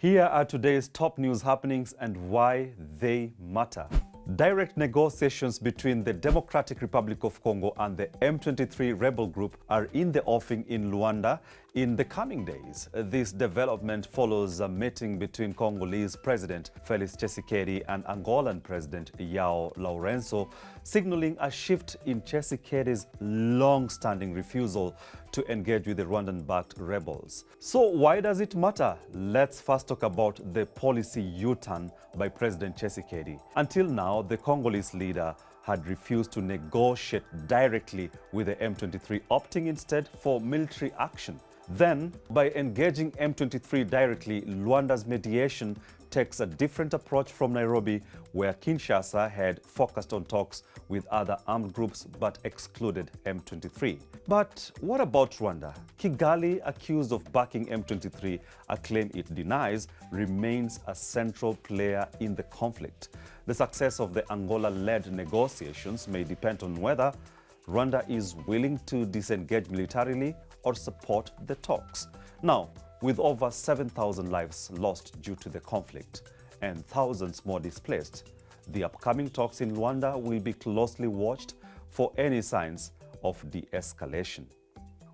Here are today's top news happenings and why they matter. Direct negotiations between the Democratic Republic of Congo and the M23 rebel group are in the offing in Luanda in the coming days. This development follows a meeting between Congolese President Felix Tshisekedi and Angolan President João Lourenço, signaling a shift in Tshisekedi's long-standing refusal to engage with the Rwandan-backed rebels. So why does it matter? Let's first talk about the policy U-turn by President Tshisekedi. Until now, the Congolese leader had refused to negotiate directly with the M23, opting instead for military action. Then, by engaging M23 directly, Luanda's mediation takes a different approach from Nairobi, where Kinshasa had focused on talks with other armed groups but excluded M23. But what about Rwanda? Kigali, accused of backing M23, a claim it denies, remains a central player in the conflict. The success of the Angola-led negotiations may depend on whether Rwanda is willing to disengage militarily or support the talks. Now, with over 7,000 lives lost due to the conflict and thousands more displaced, the upcoming talks in Luanda will be closely watched for any signs of de-escalation.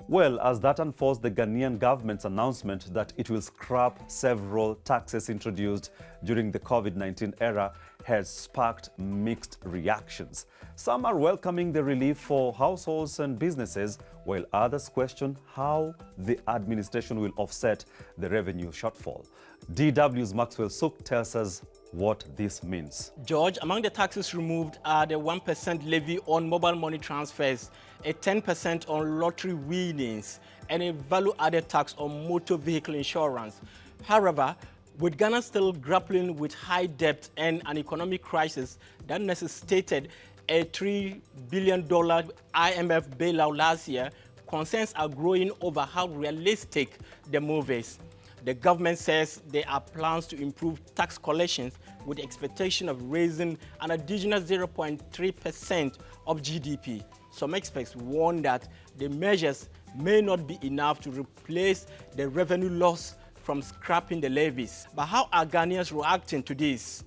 Well, as that unfolds, the Ghanaian government's announcement that it will scrap several taxes introduced during the COVID-19 era has sparked mixed reactions. Some are welcoming the relief for households and businesses, while others question how the administration will offset the revenue shortfall. DW's Maxwell Sook tells us what this means. George, among the taxes removed are the 1% levy on mobile money transfers, a 10% on lottery winnings, and a value-added tax on motor vehicle insurance. However, with Ghana still grappling with high debt and an economic crisis that necessitated a $3 billion IMF bailout last year, concerns are growing over how realistic the move is. The government says there are plans to improve tax collections with the expectation of raising an additional 0.3% of GDP. Some experts warn that the measures may not be enough to replace the revenue loss from scrapping the levies. But how are Ghanaians reacting to this?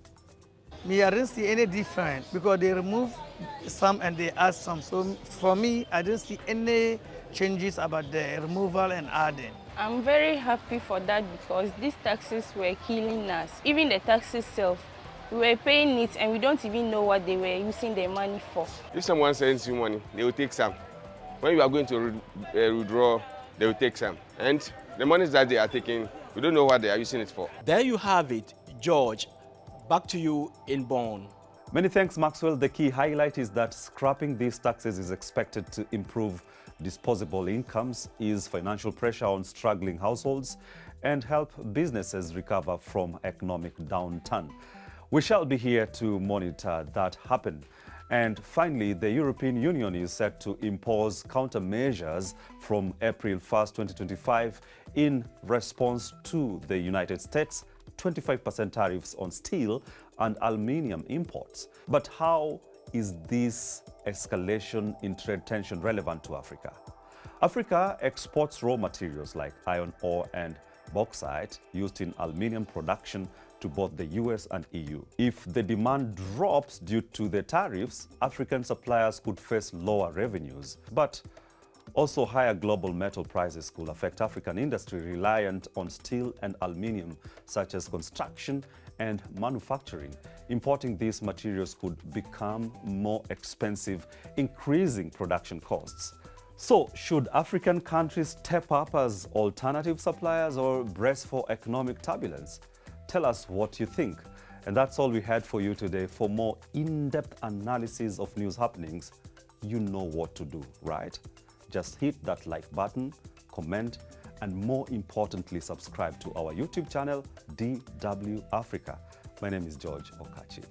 Me, I didn't see any difference because they remove some and they add some. So for me, I didn't see any changes about the removal and adding. I'm very happy for that because these taxes were killing us. Even the taxes itself, we were paying it and we don't even know what they were using their money for. If someone sends you money, they will take some. When you are going to withdraw, they will take some. And the monies that they are taking, we don't know what they are using it for. There you have it, George. Back to you in Bonn. Many thanks, Maxwell. The key highlight is that scrapping these taxes is expected to improve disposable incomes, ease financial pressure on struggling households, and help businesses recover from economic downturn. We shall be here to monitor that happen. And finally, the European Union is set to impose countermeasures from April 1st, 2025 in response to the United States' 25% tariffs on steel and aluminium imports. But how is this escalation in trade tension relevant to Africa? Africa exports raw materials like iron ore and bauxite used in aluminium production to both the US and EU. If the demand drops due to the tariffs, African suppliers could face lower revenues. But also, higher global metal prices could affect African industry reliant on steel and aluminium, such as construction and manufacturing. Importing these materials could become more expensive, increasing production costs. So, should African countries step up as alternative suppliers or brace for economic turbulence? Tell us what you think. And that's all we had for you today. For more in-depth analysis of news happenings, you know what to do, right? Just hit that like button, comment, and more importantly, subscribe to our YouTube channel, DW Africa. My name is George Okachi.